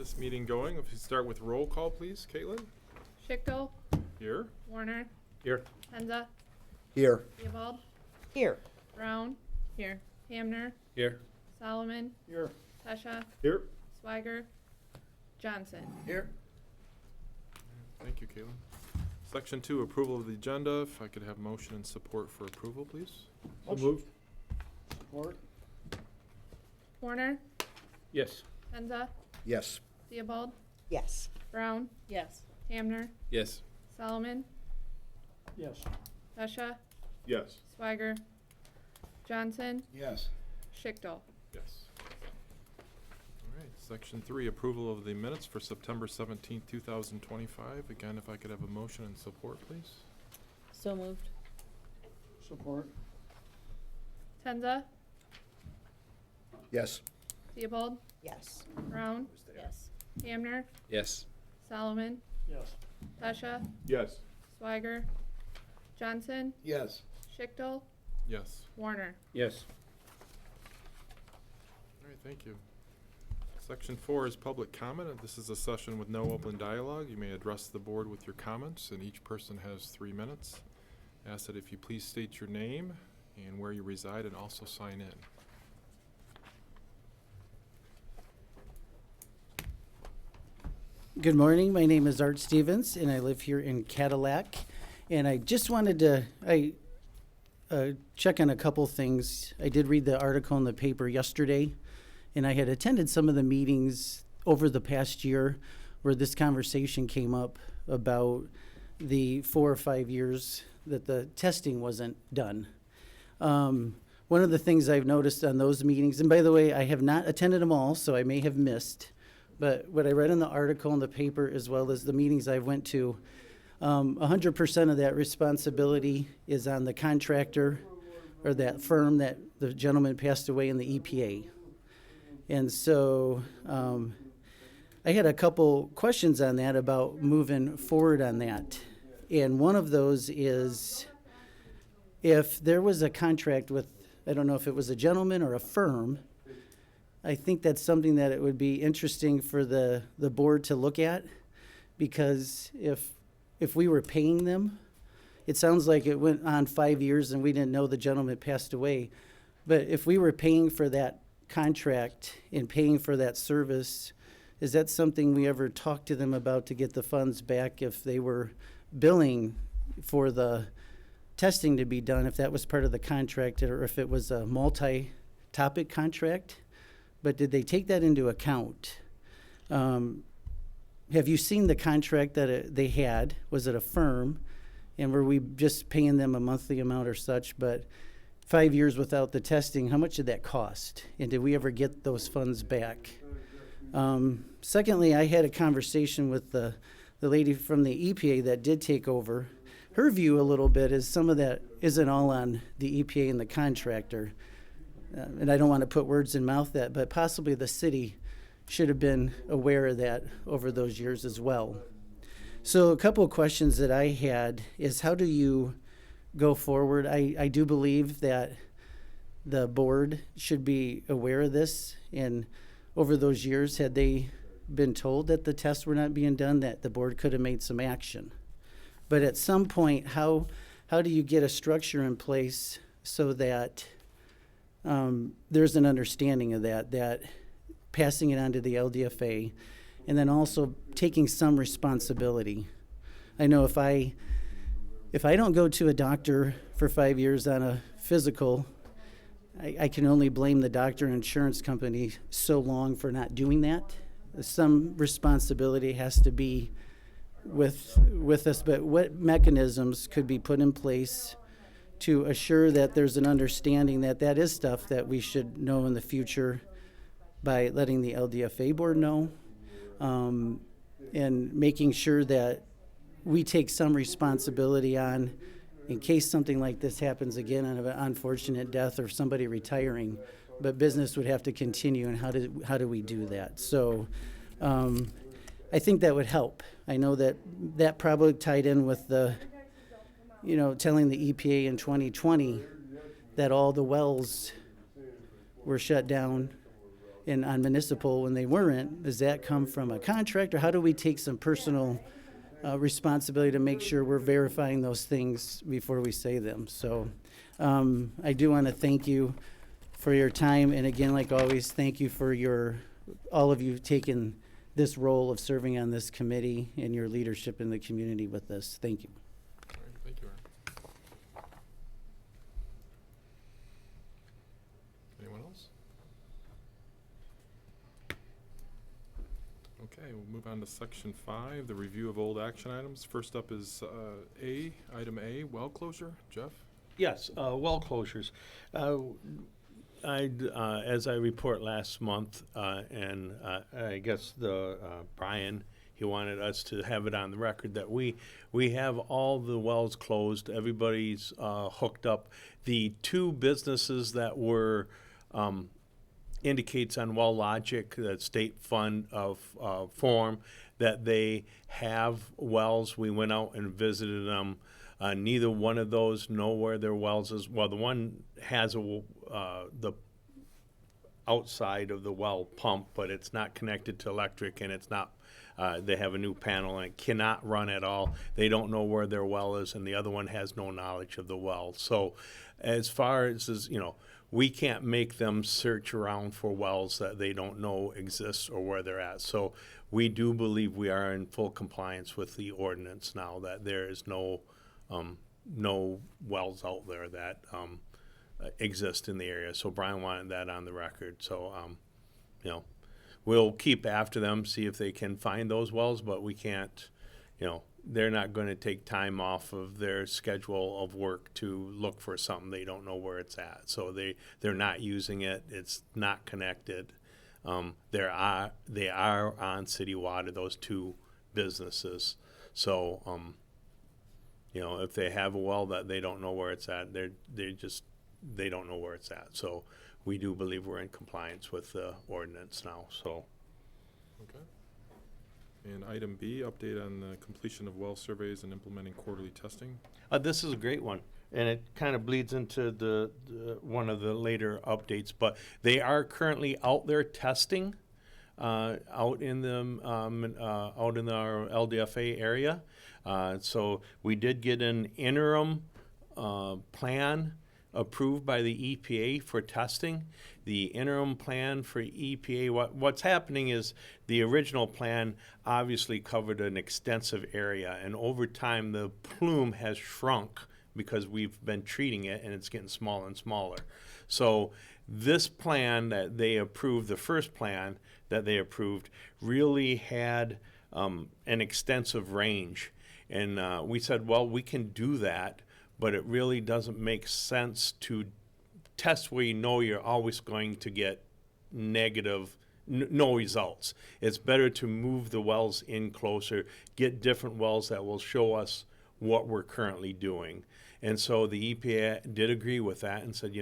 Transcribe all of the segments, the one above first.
this meeting going. If you start with roll call, please, Caitlin. Schichtel, Here. Warner, Here. Henza, Here. Theobald, Here. Brown, here, Hamner, Here. Solomon, Here. Tesha, Here. Swiger, Johnson. Here. Thank you, Caitlin. Section 2, approval of the agenda. If I could have motion and support for approval, please. So moved. Support. Warner, Yes. Henza, Yes. Theobald, Yes. Brown, Yes. Hamner, Yes. Solomon, Yes. Tesha, Yes. Swiger, Johnson, Yes. Schichtel. Yes. All right, section 3, approval of the minutes for September 17th, 2025. Again, if I could have a motion and support, please. So moved. Support. Henza, Yes. Theobald, Yes. Brown, Yes. Hamner, Yes. Solomon, Yes. Tesha, Yes. Swiger, Johnson, Yes. Schichtel, Yes. Warner. Yes. All right, thank you. Section 4 is public comment, and this is a session with no open dialogue. You may address the board with your comments, and each person has 3 minutes. I ask that if you please state your name and where you reside, and also sign in. Good morning. My name is Art Stevens, and I live here in Cadillac. And I just wanted to check on a couple things. I did read the article in the paper yesterday, and I had attended some of the meetings over the past year where this conversation came up about the 4 or 5 years that the testing wasn't done. One of the things I've noticed on those meetings, and by the way, I have not attended them all, so I may have missed, but what I read in the article in the paper as well as the meetings I went to, 100% of that responsibility is on the contractor or that firm that the gentleman passed away in the EPA. And so I had a couple questions on that about moving forward on that. And one of those is if there was a contract with, I don't know if it was a gentleman or a firm, I think that's something that it would be interesting for the board to look at, because if we were paying them, it sounds like it went on 5 years and we didn't know the gentleman passed away. But if we were paying for that contract and paying for that service, is that something we ever talked to them about to get the funds back if they were billing for the testing to be done, if that was part of the contract or if it was a multi-topic contract? But did they take that into account? Have you seen the contract that they had? Was it a firm? And were we just paying them a monthly amount or such? But 5 years without the testing, how much did that cost? And did we ever get those funds back? Secondly, I had a conversation with the lady from the EPA that did take over. Her view a little bit is some of that isn't all on the EPA and the contractor. And I don't want to put words in mouth that, but possibly the city should have been aware of that over those years as well. So a couple of questions that I had is, how do you go forward? I do believe that the board should be aware of this, and over those years, had they been told that the tests were not being done, that the board could have made some action. But at some point, how do you get a structure in place so that there's an understanding of that passing it on to the LDFA, and then also taking some responsibility? I know if I don't go to a doctor for 5 years on a physical, I can only blame the doctor and insurance company so long for not doing that. Some responsibility has to be with us, but what mechanisms could be put in place to assure that there's an understanding that that is stuff that we should know in the future by letting the LDFA board know, and making sure that we take some responsibility on, in case something like this happens again, on an unfortunate death or somebody retiring, but business would have to continue, and how do we do that? So I think that would help. I know that probably tied in with the, telling the EPA in 2020 that all the wells were shut down and on municipal when they weren't, does that come from a contract, or how do we take some personal responsibility to make sure we're verifying those things before we say them? So I do want to thank you for your time, and again, like always, thank you for all of you taking this role of serving on this committee and your leadership in the community with us. Thank you. All right, thank you, Aaron. Anyone else? Okay, we'll move on to section 5, the review of old action items. First up is item A, well closure. Jeff? Yes, well closures. As I report last month, and I guess Brian, he wanted us to have it on the record that we have all the wells closed. Everybody's hooked up. The 2 businesses that were indicates on Well Logic, that state fund of form, that they have wells. We went out and visited them. Neither one of those know where their wells is. Well, the one has the outside of the well pump, but it's not connected to electric, and it's not. They have a new panel and it cannot run at all. They don't know where their well is, and the other one has no knowledge of the well. So, as far as we can't make them search around for wells that they don't know exist or where they're at. So, we do believe we are in full compliance with the ordinance now, that there is no wells out there that exist in the area. So Brian wanted that on the record. So, we'll keep after them, see if they can find those wells, but we can't, they're not going to take time off of their schedule of work to look for something they don't know where it's at. So they're not using it. It's not connected. They are on city water, those 2 businesses. So, if they have a well that they don't know where it's at, they don't know where it's at. So we do believe we're in compliance with the ordinance now. So. Okay. And item B, update on the completion of well surveys and implementing quarterly testing. This is a great one, and it kind of bleeds into the one of the later updates. But they are currently out there testing out in our LDFA area. So we did get an interim plan approved by the EPA for testing. The interim plan for EPA, what's happening is the original plan obviously covered an extensive area, and over time the plume has shrunk because we've been treating it and it's getting smaller and smaller. So this plan that they approved, the first plan that they approved, really had an extensive range. And we said, well, we can do that, but it really doesn't make sense to test where you're always going to get negative, no results. It's better to move the wells in closer, get different wells that will show us what we're currently doing. And so the EPA did agree with that and said,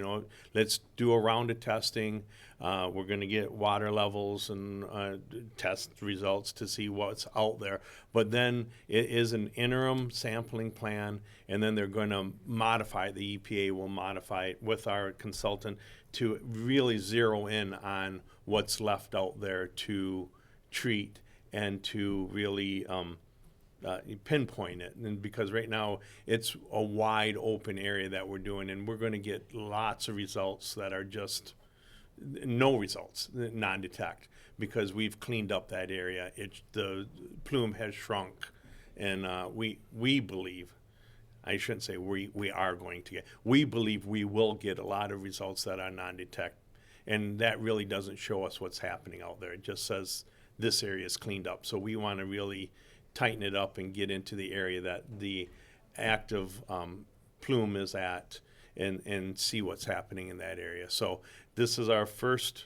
let's do a round of testing. We're going to get water levels and test results to see what's out there. But then it is an interim sampling plan, and then they're going to modify it. The EPA will modify it with our consultant to really zero in on what's left out there to treat and to really pinpoint it. And because right now it's a wide open area that we're doing, and we're going to get lots of results that are just no results, non-detect, because we've cleaned up that area. The plume has shrunk, and we believe, I shouldn't say we are going to get, we believe we will get a lot of results that are non-detect, and that really doesn't show us what's happening out there. It just says this area is cleaned up. So we want to really tighten it up and get into the area that the active plume is at, and see what's happening in that area. So this is our first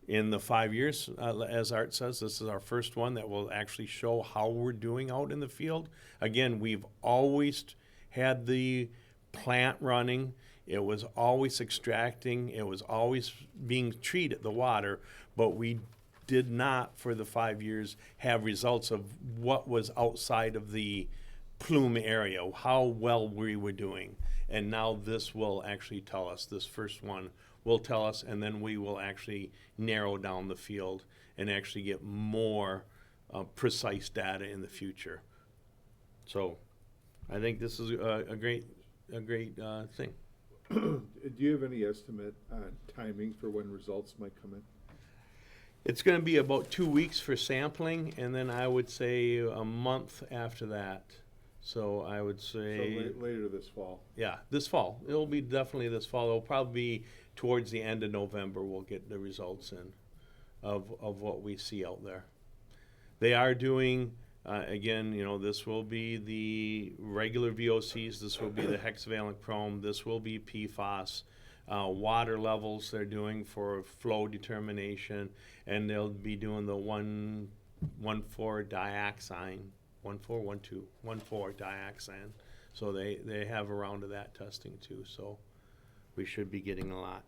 in the 5 years, as Art says, this is our first one that will actually show how we're doing out in the field. Again, we've always had the plant running. It was always extracting. It was always being treated, the water, but we did not, for the 5 years, have results of what was outside of the plume area, how well we were doing. And now this will actually tell us, this first one will tell us, and then we will actually narrow down the field and actually get more precise data in the future. So I think this is a great thing. Do you have any estimate on timing for when results might come in? It's going to be about 2 weeks for sampling, and then I would say a month after that. So I would So say, later this fall. yeah, this fall. It'll be definitely this fall. It'll probably be towards the end of November we'll get the results in of what we see out there. They are doing, again, you know, this will be the regular VOCs, this will be the hexavalent chrome, this will be PFAS. Water levels they're doing for flow determination, and they'll be doing the 1,4-dioxane, 1,4-dioxane. So they have a round of that testing too, so we should be getting a lot.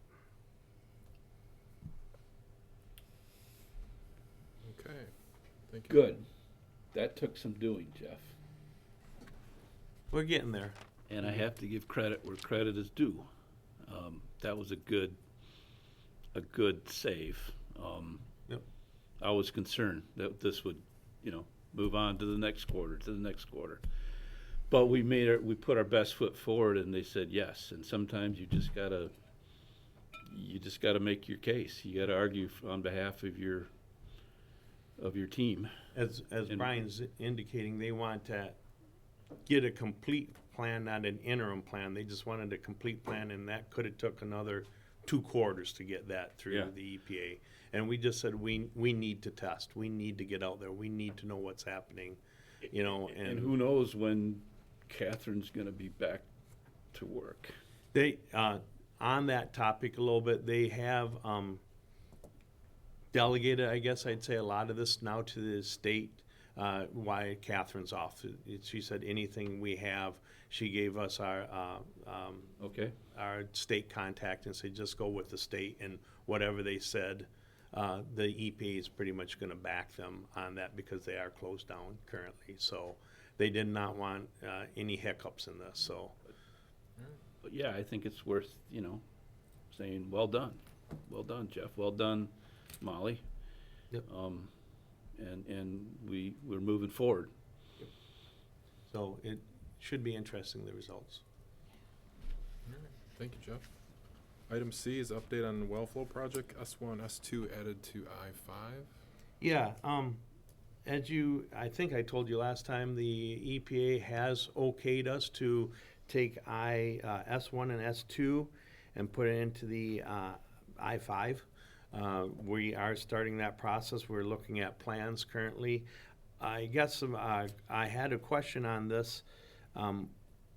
Okay, thank you. Good. That took some doing, Jeff. We're getting there. And I have to give credit where credit is due. That was a good save. Yep. I was concerned that this would, move on to the next quarter, But we put our best foot forward, and they said yes. And sometimes you just gotta make your case. You gotta argue on behalf of your team. As And- Brian's indicating, they want to get a complete plan, not an interim plan. They just wanted a complete plan, and that could have took another 2 quarters to get that through Yeah. the EPA. And we just said, we need to test. We need to get out there. We need to know what's happening, And who knows when Catherine's gonna be back to work. They, on that topic a little bit, they have delegated, I guess I'd say, a lot of this now to the state, why Catherine's off. She said anything we have, she gave us our state contact and said, just go with the state, and whatever they said, the EPA is pretty much gonna back them on that because they are closed down currently. So they did not want any hiccups in this, so. But yeah, I think it's worth, saying, well done, Jeff, well done, Molly. Yep. And we're moving forward. So it should be interesting, the results. Thank you, Jeff. Item C is update on the well flow project, S1, S2 added to I-5. Yeah, I think I told you last time, the EPA has okayed us to take S1 and S2 and put it into the I-5. We are starting that process. We're looking at plans currently. I guess I had a question on this.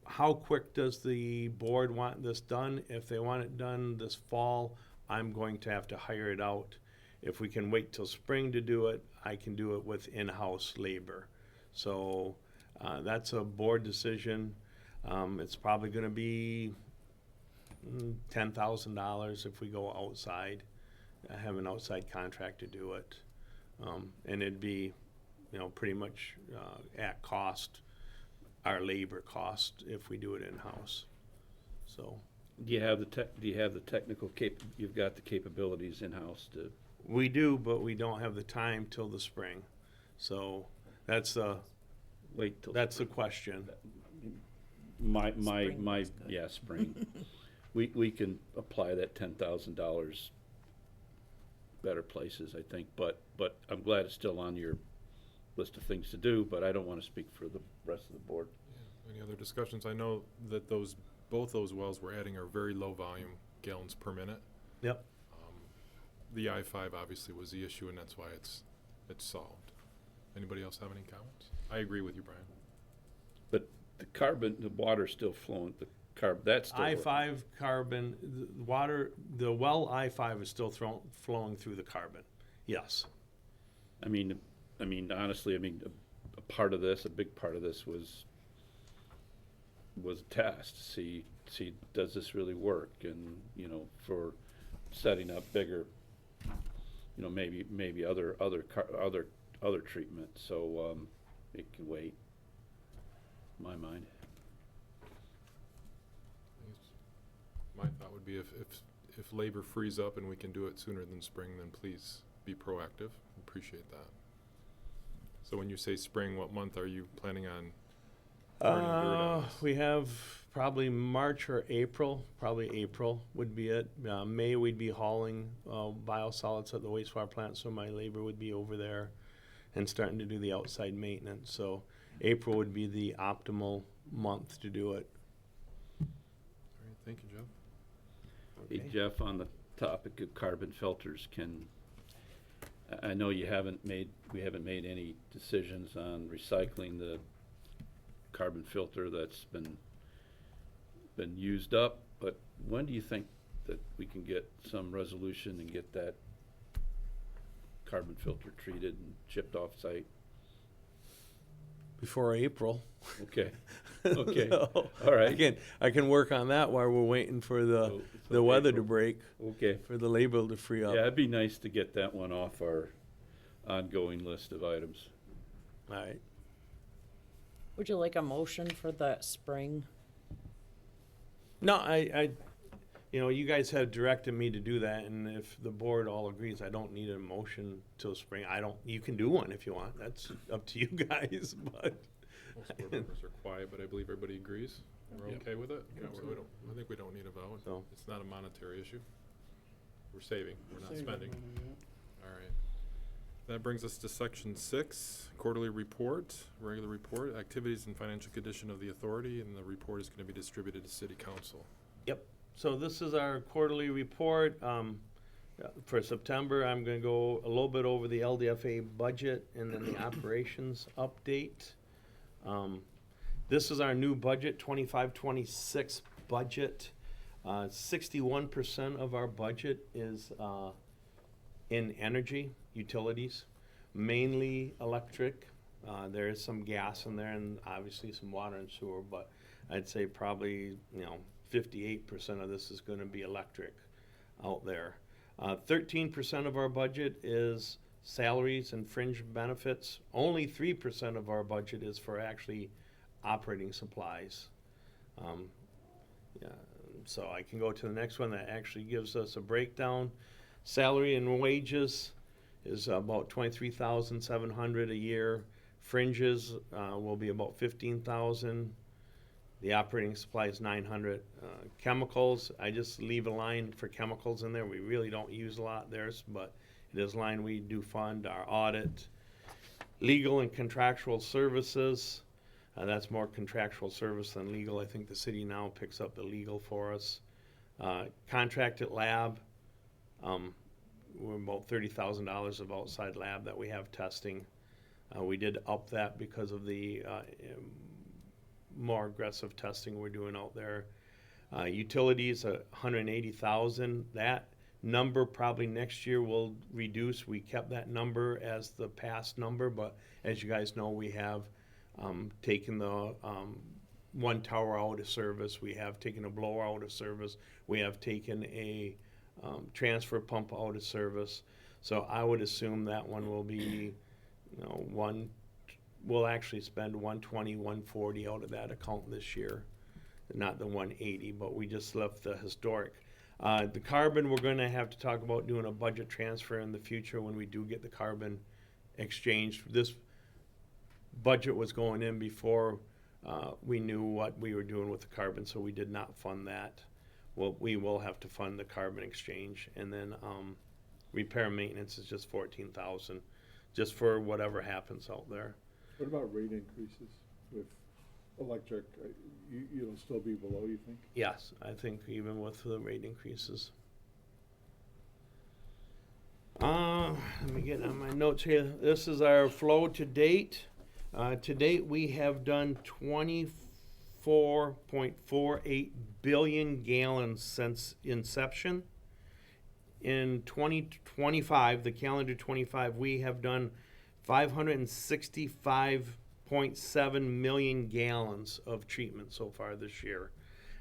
How quick does the board want this done? If they want it done this fall, I'm going to have to hire it out. If we can wait till spring to do it, I can do it with in-house labor. So that's a board decision. It's probably going to be $10,000 if we go outside. Have an outside contractor do it. And it'd be, pretty much at cost, our labor cost, if we do it in-house. So Do you have the technical you've got the capabilities in-house to? we do, but we don't have the time till the spring. So that's the question. Spring. We can apply that $10,000 better places, I think, but I'm glad it's still on your list of things to do, but I don't want to speak for the rest of the board. Any other discussions? I know that both those wells we're adding are very low volume gallons per minute. Yep. The I-5 obviously was the issue, and that's why it's solved. Anybody else have any comments? I agree with you, Brian. But the water's still flowing, that's still. I-5 carbon, the water, the well I-5 is still flowing through the carbon. Yes. I mean, honestly, a part of this, a big part of this was a test to see does this really work, and for setting up bigger, maybe other treatment. So it can wait. In my mind. My thought would be if if labor frees up and we can do it sooner than spring, then please be proactive. Appreciate that. So when you say spring, what month are you planning on turning dirt on this? We have probably March or April. Probably April would be it. May we'd be hauling biosolids at the wastewater plant, so my labor would be over there and starting to do the outside maintenance. So April would be the optimal month to do it. All right, thank you, Jeff. Hey, Jeff, on the topic of carbon filters, I know we haven't made any decisions on recycling the carbon filter that's been used up, but when do you think that we can get some resolution and get that carbon filter treated and shipped off site? Before April. Okay, okay, So, all right. I can work on that while we're waiting for So- the so weather to April. break, Okay, for the labor to free up. yeah, it'd be nice to get that one off our ongoing list of items. All right. Would you like a motion for the spring? No, I, you guys have directed me to do that, and if the board all agrees, I don't need a motion till spring. You can do one if you want. That's up to you guys, but. Most board members are quiet, but I believe everybody agrees. We're Yep. okay with it? Yeah, I think we don't need a vote. So- It's not a monetary issue. We're saving, we're not spending. All right. That brings us to section 6, quarterly report, regular report, activities and financial condition of the authority, and the report is going to be distributed to city council. Yep. So this is our quarterly report. For September, I'm gonna go a little bit over the LDFA budget and then the operations update. This is our new budget, 25-26 budget. 61% of our budget is in energy, utilities, mainly electric. There is some gas in there and obviously some water and sewer, but I'd say probably, 58% of this is gonna be electric out there. 13% of our budget is salaries and fringe benefits. Only 3% of our budget is for actually operating supplies. So I can go to the next one that actually gives us a breakdown. Salary and wages is about $23,700 a year. Fringes will be about $15,000. The operating supply is $900. Chemicals, I just leave a line for chemicals in there. We really don't use a lot there, but it is a line we do fund. Our audit, legal and contractual services. That's more contractual service than legal. I think the city now picks up the legal for us. Contracted lab, we're about $30,000 of outside lab that we have testing. We did up that because of the more aggressive testing we're doing out there. Utilities, $180,000. That number probably next year will reduce. We kept that number as the past number, but as you guys know, we have taken the one tower out of service. We have taken a blower out of service. We have taken a transfer pump out of service. So I would assume that one will be, we'll actually spend 120, 140 out of that account this year. Not the 180, but we just left the historic. The carbon, we're gonna have to talk about doing a budget transfer in the future when we do get the carbon exchanged. This budget was going in before we knew what we were doing with the carbon, so we did not fund that. Well, we will have to fund the carbon exchange, and then repair and maintenance is just $14,000, just for whatever happens out there. What about rate increases with electric? You'll still be below, you think? Yes, I think even with the rate increases. Let me get on my notes here. This is our flow to date. To date, we have done 24.48 billion gallons since inception. In 2025, the calendar 25, we have done 565.7 million gallons of treatment so far this year.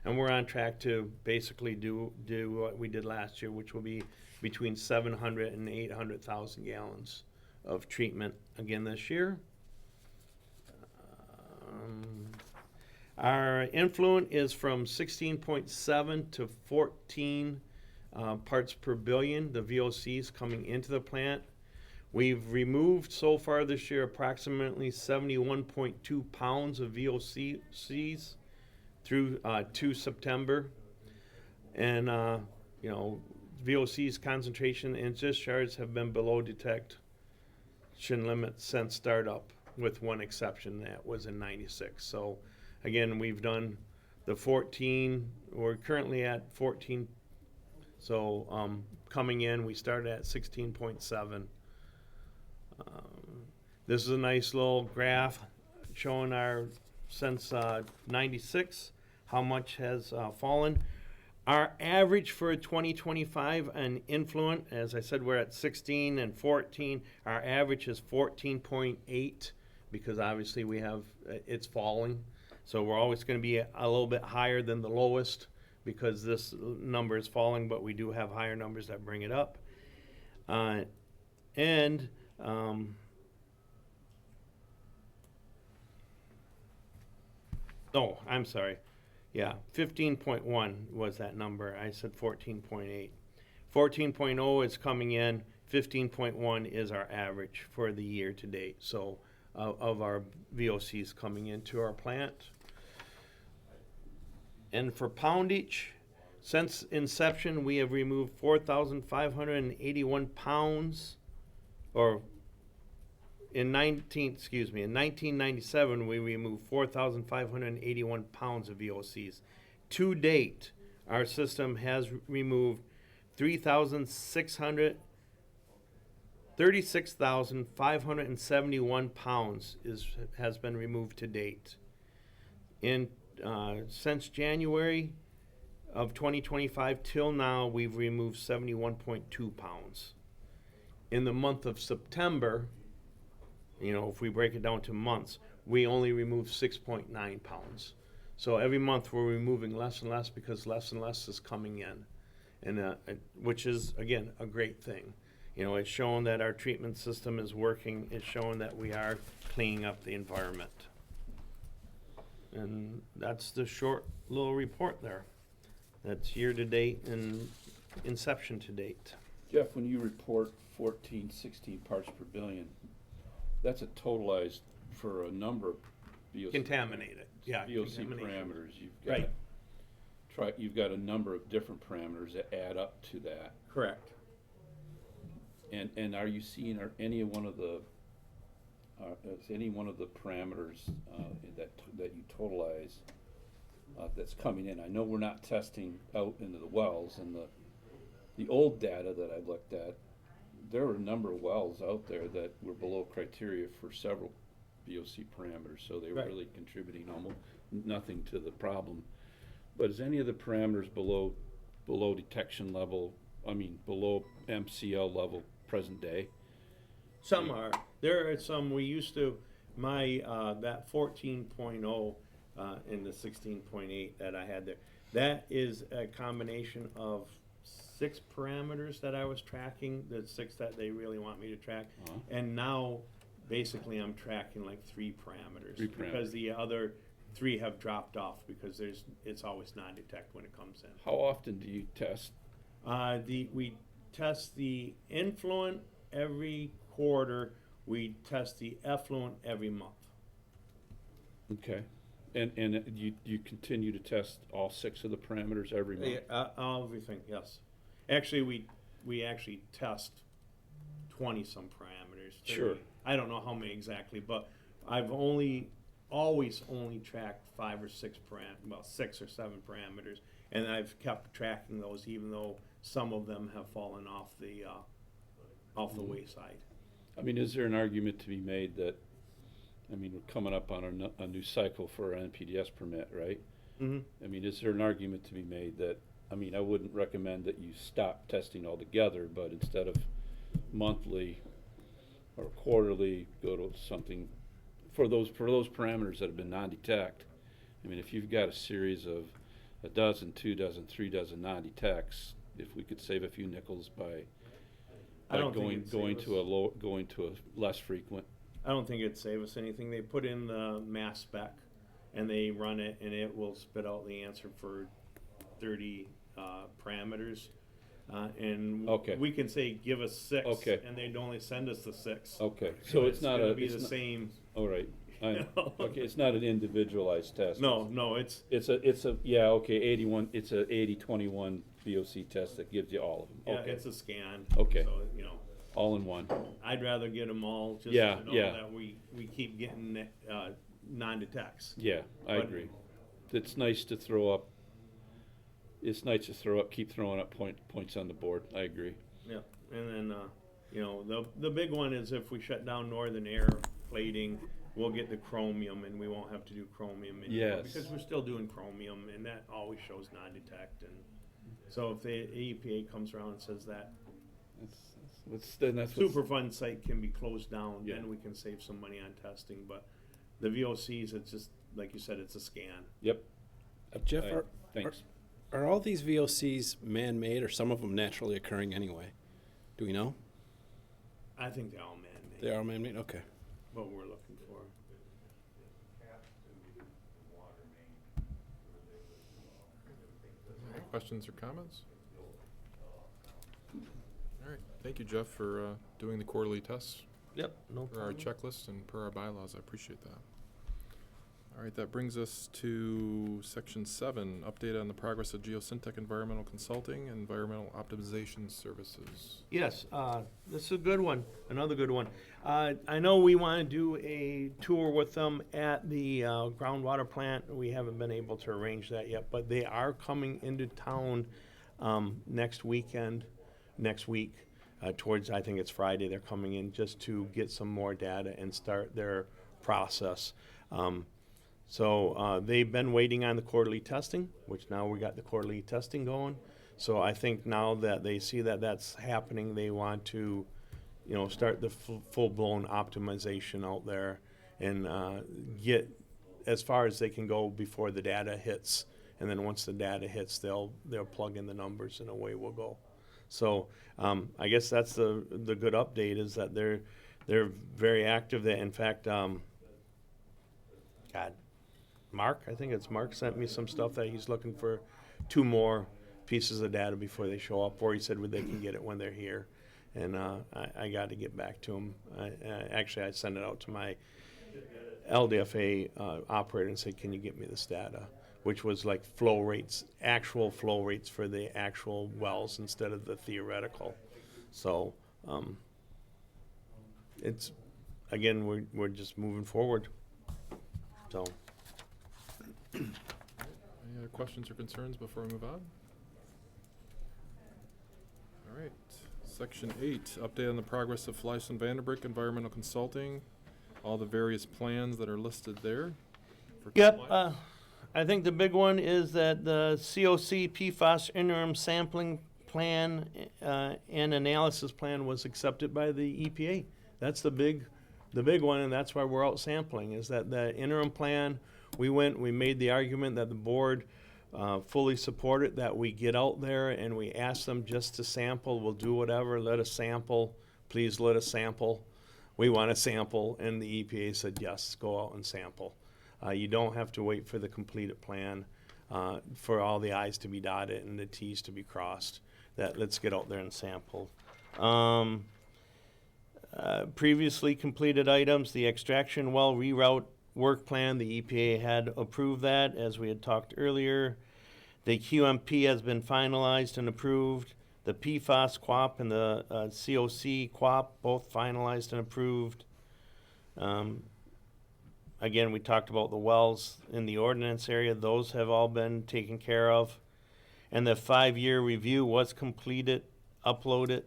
And we're on track to basically do what we did last year, which will be between 700 and 800,000 gallons of treatment again this year. Our influent is from 16.7 to 14 parts per billion, the VOCs coming into the plant. We've removed so far this year approximately 71.2 pounds of VOCs through to September. And, you know, VOC's concentration and discharge have been below detection limits since startup, with one exception, that was in 96. So again, we've done the 14, we're currently at 14. So coming in, we started at 16.7. This is a nice little graph showing our, since 96, how much has fallen. Our average for 2025 and influent, as I said, we're at 16 and 14. Our average is 14.8 because obviously we have, it's falling. So we're always going to be a little bit higher than the lowest because this number is falling, but we do have higher numbers that bring it up. Oh, I'm sorry. Yeah, 15.1 was that number. I said 14.8. 14.0 is coming in. 15.1 is our average for the year to date. So of our VOCs coming into our plant. And for poundage, since inception, we have removed 4,581 pounds, or in 1997, we removed 4,581 pounds of VOCs. To date, our system has removed 36,571 pounds has been removed to date. Since January of 2025 till now, we've removed 71.2 pounds. In the month of September, you know, if we break it down to months, we only remove 6.9 pounds. So every month we're removing less and less because less and less is coming in, and which is, again, a great thing. You know, it's showing that our treatment system is working. It's showing that we are cleaning up the environment. And that's the short little report there. That's year to date and inception to date. Jeff, when you report 14, 16 parts per billion, that's a totalized for a number of VOC. Contaminated, yeah. VOC contamination. parameters. You've got you've got a number of different parameters that add up to that. Correct. And are you seeing any one of the is any one of the parameters that you totalize that's coming in? I know we're not testing out into the wells, and the old data that I looked at, there were a number of wells out there that were below criteria for several VOC parameters, so they were Right. really contributing almost nothing to the problem. But is any of the parameters below detection level, I mean below MCL level present day? Some are. There are some we used to, that 14.0 and the 16.8 that I had there, that is a combination of 6 parameters that I was tracking, the 6 that they really want me to track. Uh-huh. And now, basically, I'm tracking like 3 parameters. 3 Because parameters. the other 3 have dropped off because it's always non-detect when it comes in. How often do you test? We test the influent every quarter. We test the effluent every month. Okay. And you continue to test all 6 of the parameters every month? Everything, yes. Actually, we actually test 20-some parameters. 30. Sure. I don't know how many exactly, but I've always only tracked 5 or 6 6 or 7 parameters, and I've kept tracking those even though some of them have fallen off the wayside. I mean, is there an argument to be made that, I mean, we're coming up on a new cycle for an NPDES permit, right? Mm-hmm. I mean, is there an argument to be made that, I mean, I wouldn't recommend that you stop testing altogether, but instead of monthly or quarterly, go to something for those parameters that have been non-detect. I mean, if you've got a series of a dozen, 2 dozen, 3 dozen non-detects, if we could save a few nickels by going to a less frequent. I don't think it'd save us anything. They put in the mass spec and they run it and it will spit out the answer for 30 parameters. And Okay. we can say, give us 6, Okay. and they'd only send us the 6. Okay, so it's not gonna a, be it's the not, same. all right, You know? okay, it's not an individualized test. No, it's, It's a, yeah, okay, 81, it's a 80/21 VOC test that gives you all of them. yeah, Okay, it's a scan. Okay. So, you know, all in one. I'd rather get them all just Yeah, to know yeah. that we keep getting non-detects. Yeah, I But- agree. It's nice to throw up, keep throwing up points on the board. I agree. Yeah, and then, you know, the big one is if we shut down northern air plating, we'll get the chromium and we won't have to do chromium anymore. Yes. Because we're still doing chromium and that always shows non-detect, and so if the EPA comes around and says that That's what's, Superfund site can be closed down, Yeah. then we can save some money on testing, but the VOCs, it's just, like you said, it's a scan. yep. Jeff, I- Thanks. are all these VOCs man-made or some of them naturally occurring anyway? Do we know? I think they're all man-made. They are man-made? Okay. What we're looking for. Any questions or comments? All right, thank you, Jeff, for doing the quarterly tests Yep, no per our checklist and per our bylaws. I appreciate that. All right, that brings us to section 7, update on the progress of Geosyntec Environmental Consulting and Environmental Optimization Services. Yes, this is a good one, another good one. I know we want to do a tour with them at the groundwater plant. We haven't been able to arrange that yet, but they are coming into town next week, towards, I think it's Friday, they're coming in just to get some more data and start their process. So they've been waiting on the quarterly testing, which now we got the quarterly testing going. So I think now that they see that that's happening, they want to, you know, start the full-blown optimization out there and get as far as they can go before the data hits. And then once the data hits, they'll plug in the numbers and away we'll go. So I guess that's the good update is that they're very active. That in fact, Mark, I think it's Mark, sent me some stuff that he's looking for 2 more pieces of data before they show up, or he said they can get it when they're here. And I got to get back to him. Actually, I sent it out to my LDFA operator and said, can you get me this data? Which was like flow rates, actual flow rates for the actual wells instead of the theoretical. So it's, again, we're just moving forward. So. Any other questions or concerns before we move on? All right, section 8, update on the progress of Fleiss and Vanderbrick Environmental Consulting, all the various plans that are listed there. for Yep, compliance. I think the big one is that the COC PFAS interim sampling plan and analysis plan was accepted by the EPA. That's the big one, and that's why we're out sampling, is that the interim plan, we made the argument that the board fully supported that we get out there and we ask them just to sample. We'll do whatever, let us sample, please let us sample. We want to sample, and the EPA said, yes, go out and sample. You don't have to wait for the completed plan for all the I's to be dotted and the T's to be crossed. Let's get out there and sample. Previously completed items, the extraction well reroute work plan, the EPA had approved that, as we had talked earlier. The QMP has been finalized and approved. The PFAS QAP and the COC QAP, both finalized and approved. Again, we talked about the wells in the ordinance area. Those have all been taken care of. And the 5-year review was completed, uploaded,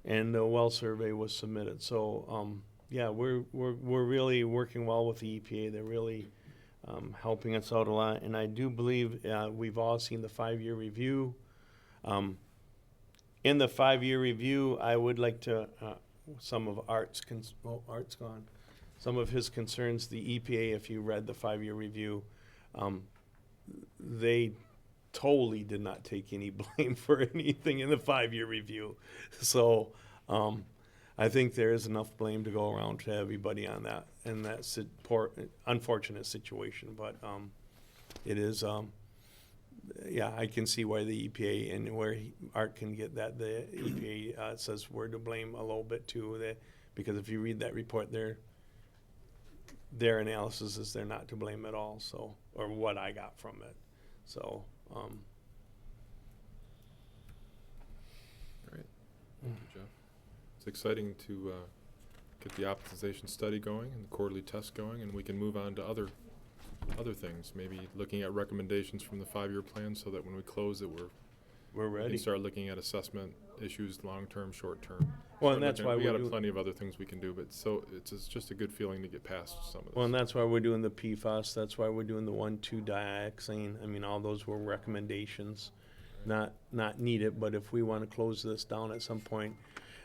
and the well survey was submitted. So, yeah, we're really working well with the EPA. They're really helping us out a lot. And I do believe we've all seen the 5-year review. In the 5-year review, I would like to, some of Art's gone. Some of his concerns, the EPA, if you read the 5-year review, they totally did not take any blame for anything in the 5-year review. So I think there is enough blame to go around to everybody on that, and that's a unfortunate situation. But it is, yeah, I can see why the EPA and where Art can get that. The EPA says we're to blame a little bit too, because if you read that report, their analysis is they're not to blame at all. So, or what I got from it. So, All right. Thank you, Jeff. It's exciting to get the optimization study going and the quarterly test going, and we can move on to other things. Maybe looking at recommendations from the 5-year plan, so that when we close it, we're we ready. can start looking at assessment issues, long-term, short-term. Well, and that's why we we're got doing, plenty of other things we can do, but it's just a good feeling to get past some of this. well, and that's why we're doing the PFAS. That's why we're doing the 1,2-dioxane. I mean, all those were recommendations, not needed. But if we want to close this down at some point,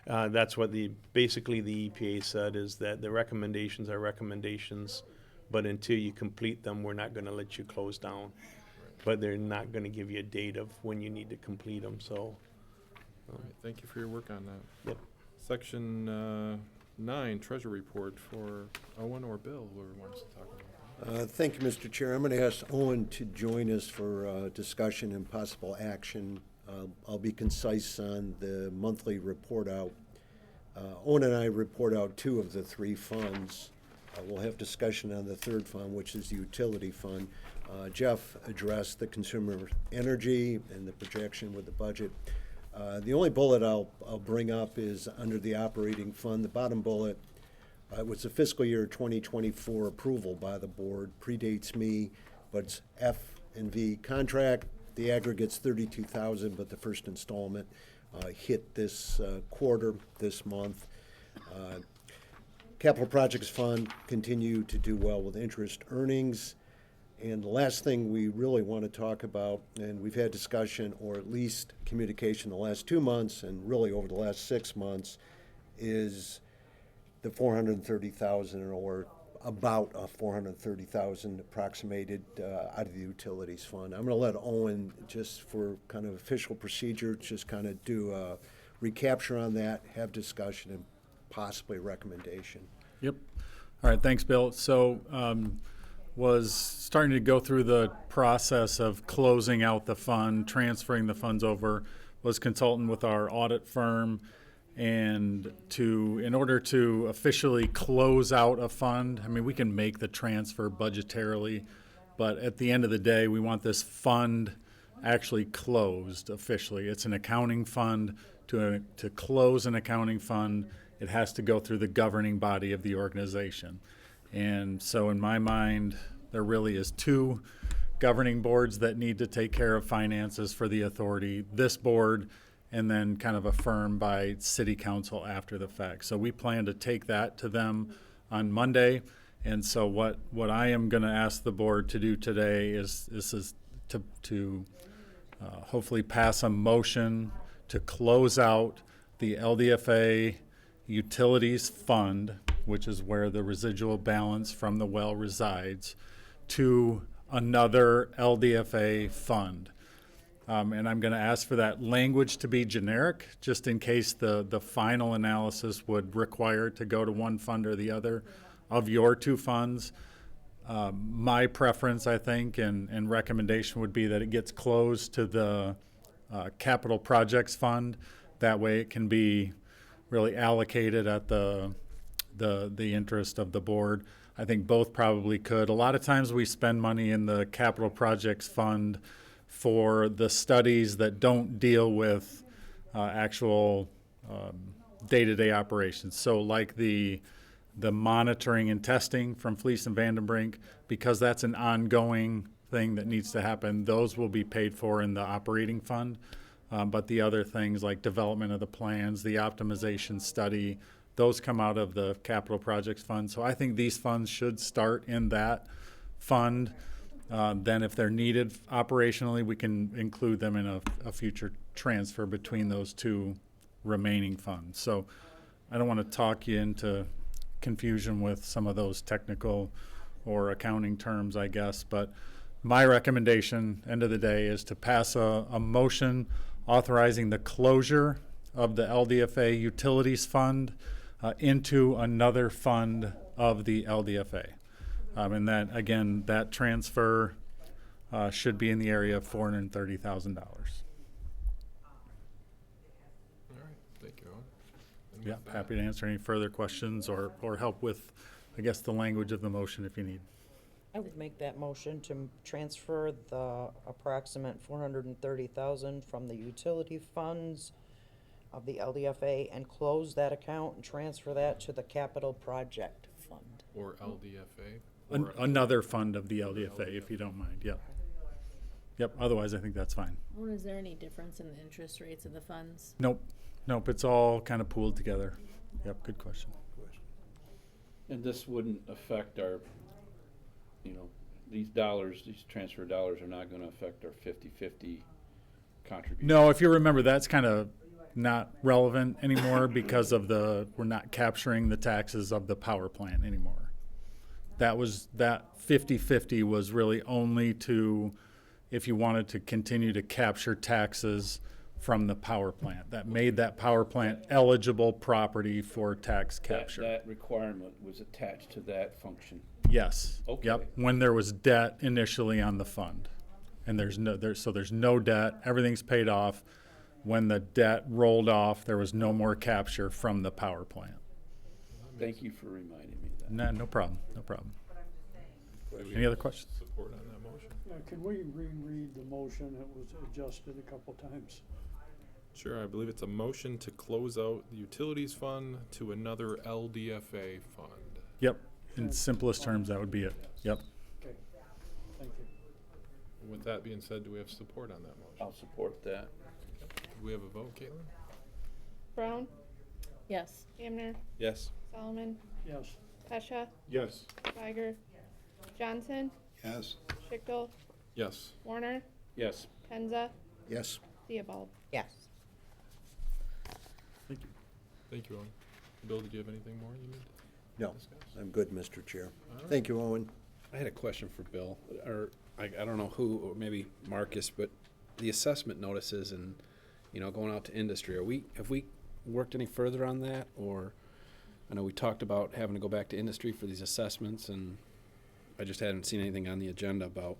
that's what basically the EPA said, is that the recommendations are recommendations, but until you complete them, we're not going to let you close down. But they're not going to give you a date of when you need to complete them. So, All right, thank you for your work on that. Yep. Section 9, Treasury Report for Owen or Bill, whoever wants to talk about that. Thank you, Mr. Chair. I'm going to ask Owen to join us for discussion and possible action. I'll be concise on the monthly report out. Owen and I report out 2 of the 3 funds. We'll have discussion on the 3rd fund, which is the utility fund. Jeff addressed the consumer energy and the projection with the budget. The only bullet I'll bring up is under the operating fund. The bottom bullet was the fiscal year 2024 approval by the board. Predates me, but it's F&V contract. The aggregate's $32,000, but the first installment hit this quarter, this month. Capital Projects Fund continue to do well with interest earnings. And the last thing we really want to talk about, and we've had discussion or at least communication the last 2 months and really over the last 6 months, is the $430,000 or about a $430,000 approximated out of the utilities fund. I'm going to let Owen, just for kind of official procedure, just kind of do a recapture on that, have discussion, and possibly a recommendation. Yep. All right, thanks, Bill. So was starting to go through the process of closing out the fund, transferring the funds over, was consulting with our audit firm, and in order to officially close out a fund, I mean, we can make the transfer budgetarily, but at the end of the day, we want this fund actually closed officially. It's an accounting fund. To close an accounting fund, it has to go through the governing body of the organization. And so in my mind, there really is 2 governing boards that need to take care of finances for the authority, this board, and then kind of affirmed by city council after the fact. So we plan to take that to them on Monday. And so what I am going to ask the board to do today is to hopefully pass a motion to close out the LDFA Utilities Fund, which is where the residual balance from the well resides, to another LDFA fund. And I'm going to ask for that language to be generic, just in case the final analysis would require to go to one fund or the other of your 2 funds. My preference, I think, and recommendation would be that it gets closed to the Capital Projects Fund. That way it can be really allocated at the interest of the board. I think both probably could. A lot of times we spend money in the Capital Projects Fund for the studies that don't deal with actual day-to-day operations. So like the monitoring and testing from Fleece and Vandenbrink, because that's an ongoing thing that needs to happen, those will be paid for in the operating fund. But the other things like development of the plans, the optimization study, those come out of the Capital Projects Fund. So I think these funds should start in that fund. Then if they're needed operationally, we can include them in a future transfer between those 2 remaining funds. So I don't want to talk you into confusion with some of those technical or accounting terms, I guess. But my recommendation, end of the day, is to pass a motion authorizing the closure of the LDFA Utilities Fund into another fund of the LDFA. And that, again, that transfer should be in the area of $430,000. All right, thank you, Owen. And Yeah, with that- happy to answer any further questions or help with, I guess, the language of the motion if you need. I would make that motion to transfer the approximate 430,000 from the utility funds of the LDFA and close that account and transfer that to the capital project fund. Or LDFA. Another fund of the LDFA, if you don't mind, yep. Yep, otherwise I think that's fine. Well, is there any difference in the interest rates of the funds? Nope, it's all kind of pooled together. Yep, good question. And this wouldn't affect our, these dollars, these transfer dollars are not gonna affect our 50/50 contribution. No, if you remember, that's kind of not relevant anymore because of we're not capturing the taxes of the power plant anymore. That 50/50 was really only to, if you wanted to continue to capture taxes from the power plant. That made that power plant eligible property for tax capture. That requirement was attached to that function. Yes. Okay. Yep. When there was debt initially on the fund, and there's no debt. Everything's paid off. When the debt rolled off, there was no more capture from the power plant. Thank you for reminding me that. No problem. Any other questions? Support on that motion? Can we reread the motion? It was adjusted a couple times. Sure, I believe it's a motion to close out the utilities fund to another LDFA fund. Yep. In simplest terms, that would be it. Yep. Okay, thank you. With that being said, do we have support on that motion? I'll support that. Do we have a vote, Caitlin? Brown, Yes. Hamner, Yes. Solomon, Yes. Pesha, Yes. Schweiger, Johnson, Yes. Schichtel, Yes. Warner, Yes. Penza, Yes. Theobald. Yes. Thank you, Owen. Bill, did you have anything more you need No, to discuss? I'm good, Mr. Chair. All right. Thank you, Owen. I had a question for Bill, or I don't know who, or maybe Marcus, but the assessment notices and, going out to industry, have we worked any further on that? Or, I know we talked about having to go back to industry for these assessments, and I just hadn't seen anything on the agenda about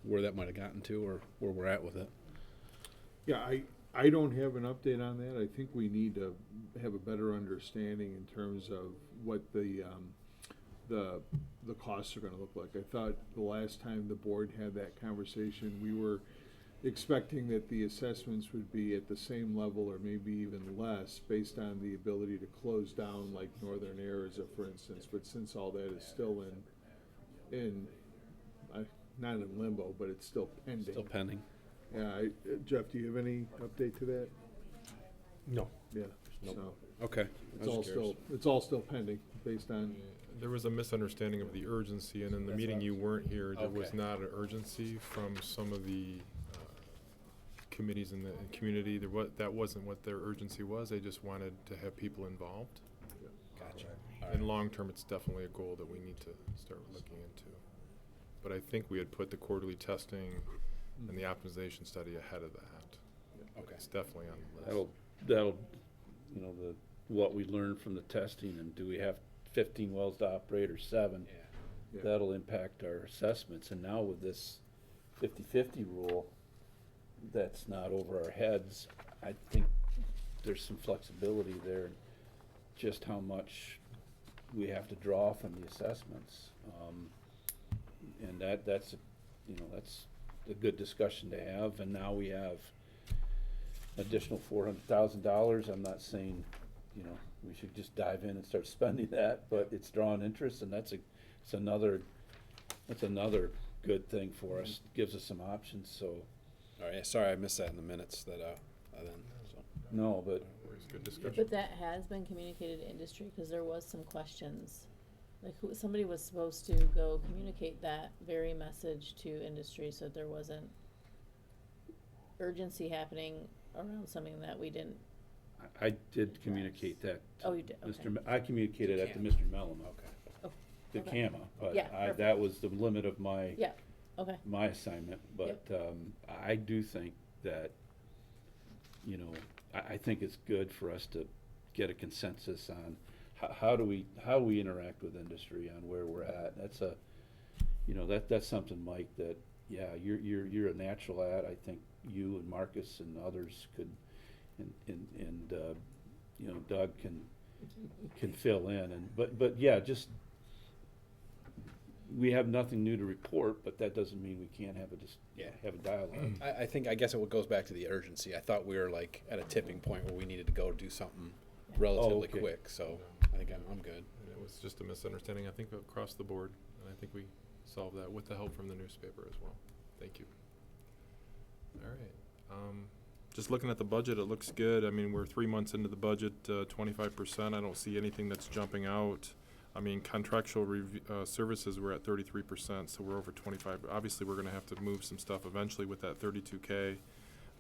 where that might have gotten to or where we're at with it. Yeah, I don't have an update on that. I think we need to have a better understanding in terms of what the costs are gonna look like. I thought the last time the board had that conversation, we were expecting that the assessments would be at the same level or maybe even less based on the ability to close down like Northern Air as a, for instance, but since all that is still not in limbo, but it's still pending. Still pending. Yeah, Jeff, do you have any update to that? No. Yeah, Nope. so, Okay. it's all still pending based on, There was a misunderstanding of the urgency, and in the meeting you weren't here, there was Okay. not an urgency from some of the committees in the community. That wasn't what their urgency was. They just wanted to have people involved. Gotcha. In long term, it's definitely a goal that we need to start looking into. But I think we had put the quarterly testing and the optimization study ahead of that. Okay. It's definitely on the list. That'll, what we learned from the testing, and do we have 15 wells to operate or 7? Yeah. That'll impact our assessments, and now with this 50/50 rule, that's not over our heads. I think there's some flexibility there, in just how much we have to draw from the assessments. And that's a good discussion to have, and now we have additional $400,000. I'm not saying, we should just dive in and start spending that, but it's drawing interest, and that's another good thing for us. Gives us some options, so. All right, sorry, I missed that in the minutes that, No, but It's good discussion. But that has been communicated to industry, because there was some questions. Like, somebody was supposed to go communicate that very message to industry, so there wasn't urgency happening around something that we didn't. I did communicate that. to Oh, you did, okay. I communicated that to Mr. Mellon. Oh, The okay. CAMA, but Yeah, that perfect. was the limit of my. Yeah, okay. My assignment, but I do think that, I think it's good for us to get a consensus on how do we interact with industry on where we're at. That's that's something, Mike, that, yeah, you're a natural at, I think you and Marcus and others could, and you know, Doug can fill in, but yeah, just, we have nothing new to report, but that doesn't mean we can't have have a dialogue. I guess it goes back to the urgency. I thought we were like at a tipping point where we needed to go do something relatively okay. quick, so I think I'm good. And it was just a misunderstanding, I think, across the board, and I think we solved that with the help from the newspaper as well. Thank you. All right. Just looking at the budget, it looks good. I mean, we're 3 months into the budget, 25%. I don't see anything that's jumping out. I mean, contractual services, we're at 33%, so we're over 25. Obviously, we're gonna have to move some stuff eventually with that 32K,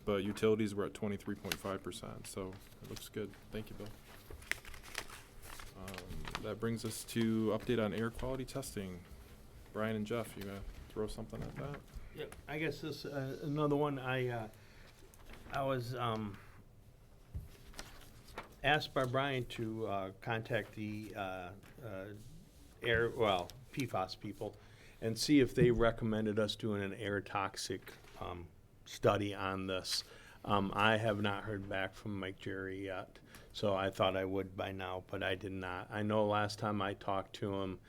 but utilities, we're at 23.5%, so it looks good. Thank you, Bill. That brings us to update on air quality testing. Brian and Jeff, you gonna throw something at that? Yep, I guess this, another one, I was, asked by Brian to, contact the, PFAS people and see if they recommended us doing an air toxic, study on this. I have not heard back from Mike Jerry yet, so I thought I would by now, but I did not. I know last time I talked to him,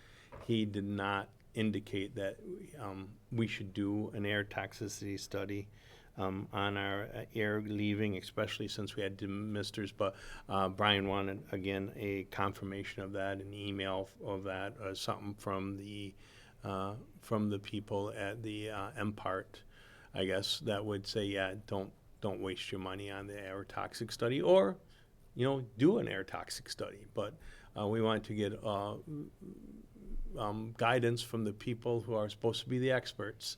he did not indicate that we should do an air toxicity study on our air leaving, especially since we had demisters. But Brian wanted, again, a confirmation of that, an email of that, or something from the people at the MPART, I guess, that would say, yeah, don't waste your money on the air toxic study, or, you know, do an air toxic study. But we wanted to get guidance from the people who are supposed to be the experts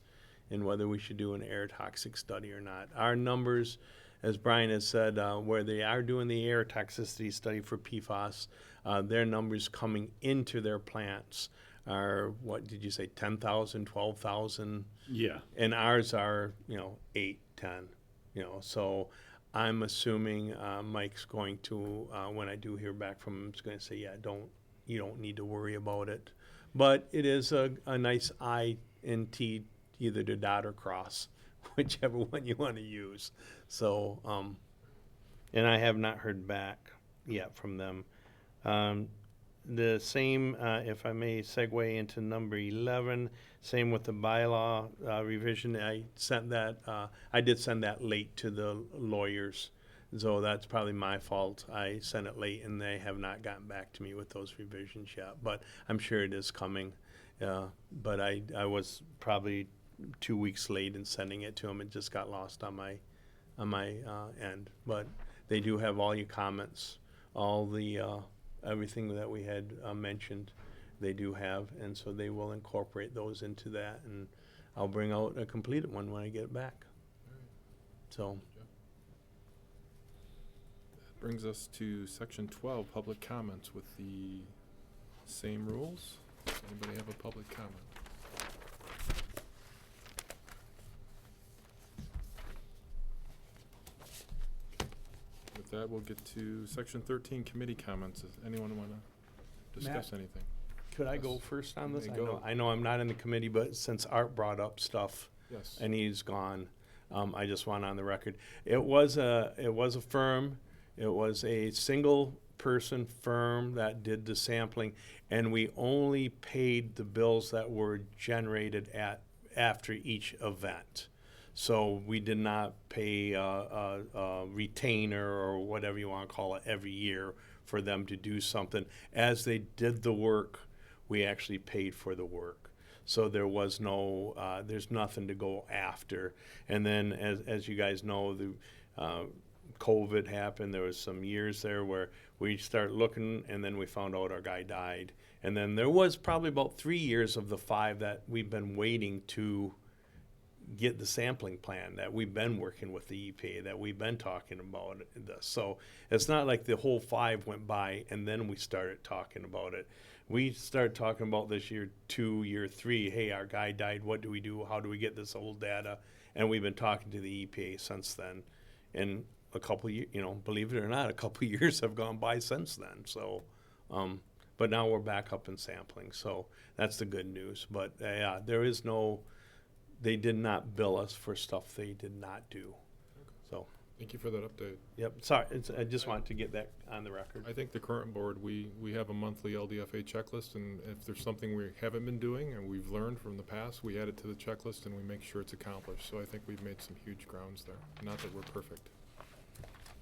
in whether we should do an air toxic study or not. Our numbers, as Brian has said, where they are doing the air toxicity study for PFAS, their numbers coming into their plants are, what did you say, 10,000, 12,000? Yeah. And ours are, 8, 10, so I'm assuming Mike's going to, when I do hear back from him, is going to say, yeah, you don't need to worry about it. But it is a nice I and T, either to dot or cross, whichever one you want to use. So, and I have not heard back yet from them. The same, if I may segue into number 11, same with the bylaw revision. I did send that late to the lawyers. So that's probably my fault. I sent it late and they have not gotten back to me with those revisions yet, but I'm sure it is coming. But I was probably 2 weeks late in sending it to them. It just got lost on my end. But they do have all your comments, all the everything that we had mentioned. They do have, and so they will incorporate those into that, and I'll bring out a completed one when I get it back. So. That brings us to section 12, public comments with the same rules. Does anybody have a public comment? With that, we'll get to section 13, committee comments. Does anyone want to discuss anything? Could I Yes. go first on You this? may I go. know, I know I'm not in the committee, but since Art brought up stuff Yes. and he's gone, I just want on the record. It was a firm. It was a single person firm that did the sampling, and we only paid the bills that were generated after each event. So we did not pay a retainer or whatever you want to call it every year for them to do something. As they did the work, we actually paid for the work. So there was no, there's nothing to go after. And then, as you guys know, the COVID happened. There was some years there where we started looking, and then we found out our guy died. And then there was probably about 3 years of the 5 that we've been waiting to get the sampling plan, that we've been working with the EPA, that we've been talking about this. So it's not like the whole 5 went by and then we started talking about it. We started talking about this year 2, year 3. Hey, our guy died. What do we do? How do we get this old data? And we've been talking to the EPA since then. And a couple years, believe it or not, a couple years have gone by since then. So, but now we're back up in sampling. So that's the good news. But yeah, there is no they did not bill us for stuff they did not do. So, Thank you for that update. yep, sorry, I just wanted to get that on the record. I think the current board, we have a monthly LDFA checklist, and if there's something we haven't been doing and we've learned from the past, we add it to the checklist and we make sure it's accomplished. So I think we've made some huge grounds there. Not that we're perfect.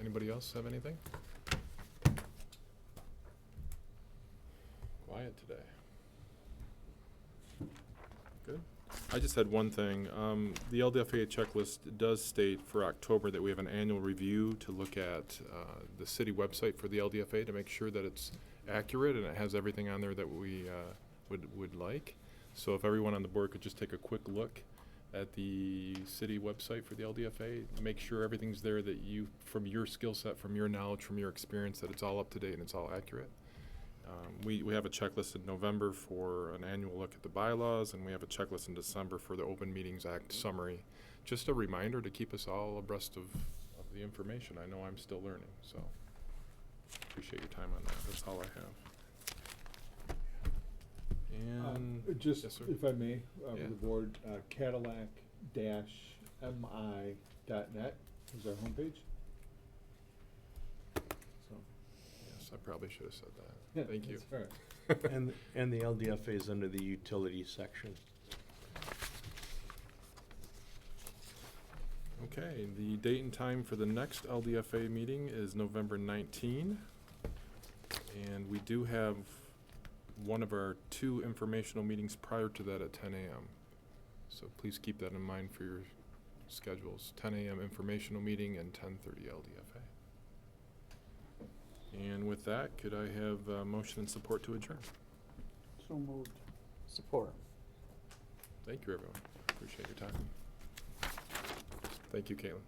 Anybody else have anything? Quiet today. Good. I just had one thing. The LDFA checklist does state for October that we have an annual review to look at the city website for the LDFA to make sure that it's accurate and it has everything on there that we would like. So if everyone on the board could just take a quick look at the city website for the LDFA, make sure everything's there that you, from your skill set, from your knowledge, from your experience, that it's all up to date and it's all accurate. We have a checklist in November for an annual look at the bylaws, and we have a checklist in December for the Open Meetings Act summary. Just a reminder to keep us all abreast of the information. I know I'm still learning, so appreciate your time on that. That's all I have. And Just, yes, sir. if I may, Yeah. for the board, Cadillac-mi.net is our homepage. So, Yes, I probably should have said that. yeah, Thank you. that's fair. And the LDFA is under the utility section. Okay, the date and time for the next LDFA meeting is November 19. And we do have one of our 2 informational meetings prior to that at 10 a.m. So please keep that in mind for your schedules. 10 a.m. informational meeting and 10:30 LDFA. And with that, could I have a motion and support to adjourn? So moved. Support. Thank you, everyone. Appreciate your time. Thank you, Caitlin.